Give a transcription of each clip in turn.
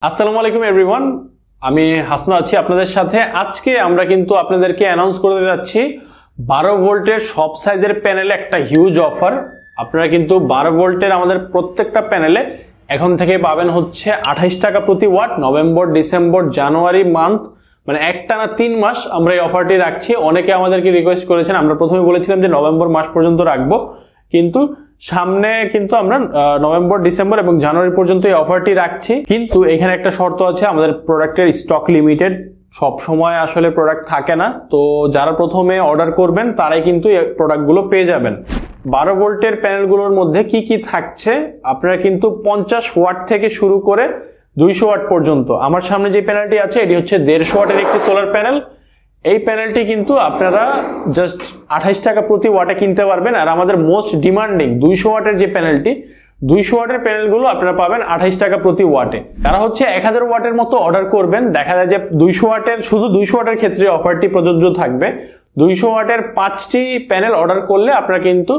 আসসালামু আলাইকুম এভরিওয়ান, আমি হাসনা আছি আপনাদের সাথে। আজকে আমরা কিন্তু আপনাদেরকে অ্যানাউন্স করতে যাচ্ছি 12 ভোল্টের সব সাইজের প্যানেলে একটা হিউজ অফার। আপনারা কিন্তু 12 ভোল্টের আমাদের প্রত্যেকটা প্যানেলে এখন থেকে পাবেন হচ্ছে 28 টাকা প্রতি ওয়াট। নভেম্বর, ডিসেম্বর, জানুয়ারি মান্থ মানে একটানা 3 মাস আমরা এই অফারটি রাখছি। অনেকে আমাদেরকে রিকোয়েস্ট করেছেন, আমরা প্রথমে বলেছিলাম যে নভেম্বর মাস পর্যন্ত রাখবো, কিন্তু সামনে কিন্তু আমরা নভেম্বর, ডিসেম্বর এবং জানুয়ারি পর্যন্ত এই অফারটি রাখছি। কিন্তু এখানে একটা শর্ত আছে, আমাদের প্রোডাক্টের স্টক লিমিটেড, সব সময় আসলে প্রোডাক্ট থাকে না। তো যারা প্রথমে অর্ডার করবেন তারাই কিন্তু এই প্রোডাক্টগুলো পেয়ে যাবেন। 12 ভোল্টের প্যানেলগুলোর মধ্যে কি কি থাকছে, আপনারা কিন্তু 50 ওয়াট থেকে শুরু করে 200 ওয়াট পর্যন্ত। আমার সামনে যে প্যানেলটি আছে এটি হচ্ছে 150 ওয়াটের একটি সোলার প্যানেল। এই প্যানেলটি কিন্তু আপনারা জাস্ট 28 টাকা প্রতি ওয়াটে কিনতে পারবেন। আর আমাদের মোস্ট ডিমান্ডিং 200 ওয়াটের যে প্যানেলটি, 200 ওয়াটের প্যানেলগুলো আপনারা পাবেন 28 টাকা প্রতি ওয়াটে। তারা হচ্ছে 1000 ওয়াটের মতো অর্ডার করবেন, দেখা যায় যে 200 ওয়াটের, শুধু 200 ওয়াটের ক্ষেত্রে অফারটি প্রযোজ্য থাকবে। 200 ওয়াটের 5টি প্যানেল অর্ডার করলে আপনারা কিন্তু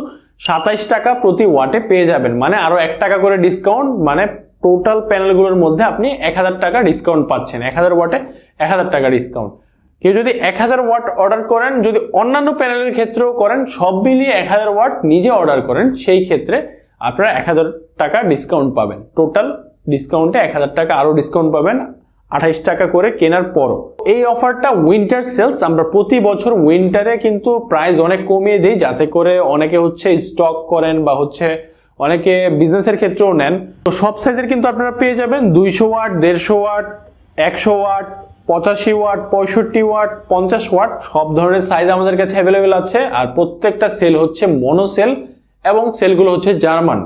27 টাকা প্রতি ওয়াটে পেয়ে যাবেন, মানে আরো 1 টাকা করে ডিসকাউন্ট। মানে টোটাল প্যানেলগুলোর মধ্যে আপনি 1000 টাকা ডিসকাউন্ট পাচ্ছেন। 1000 ওয়াটে 1000 টাকা ডিসকাউন্ট। কেউ যদি 1000 ওয়াট অর্ডার করেন, যদি অন্যান্য প্যানেলের ক্ষেত্রেও করেন, সব মিলিয়ে 1000 ওয়াট নিজে অর্ডার করেন, সেই ক্ষেত্রে আপনারা 1000 টাকা ডিসকাউন্ট পাবেন। টোটাল ডিসকাউন্টে 1000 টাকা আরো ডিসকাউন্ট পাবেন 28 টাকা করে কেনার পরও। এই অফারটা উইন্টার সেলস, আমরা প্রতি বছর উইন্টারে কিন্তু প্রাইস অনেক কমিয়ে দিই, যাতে করে অনেকে হচ্ছে স্টক করেন বা হচ্ছে অনেকে বিজনেসের ক্ষেত্রেও নেন। তো সব সাইজের কিন্তু আপনারা পেয়ে যাবেন 200 watt, 150 watt, 100 watt, 85 watt, 65 watt, 50 watt, সব ধরনের সাইজ আমাদের কাছে অ্যাভেলেবেল আছে। আর প্রত্যেকটা সেল হচ্ছে মনো সেল এবং সেলগুলো হচ্ছে জার্মান।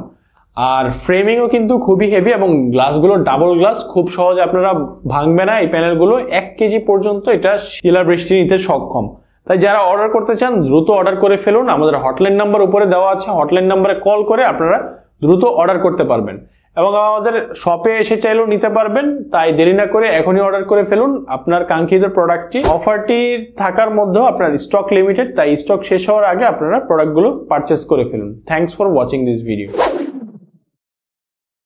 আর ফ্রেমিংও কিন্তু খুবই হেভি এবং গ্লাসগুলো ডাবল গ্লাস, খুব সহজে আপনারা ভাঙবে না। এই প্যানেলগুলো 1 কেজি পর্যন্ত এটা শিলাবৃষ্টি নিতে সক্ষম। তাই যারা অর্ডার করতে চান দ্রুত অর্ডার করে ফেলুন। আমাদের হটলাইন নাম্বার উপরে দেওয়া আছে, হটলাইন নাম্বারে কল করে আপনারা দ্রুত অর্ডার করতে পারবেন এবং আমাদের শপে এসে চাইলেও নিতে পারবেন। তাই দেরি না করে এখনই অর্ডার করে ফেলুন আপনার কাঙ্ক্ষিত প্রোডাক্টটি। অফারটি থাকার মধ্যেও আপনার স্টক লিমিটেড, তাই স্টক শেষ হওয়ার আগে আপনারা প্রোডাক্টগুলো পারচেস করে ফেলুন। Thanks for watching this video.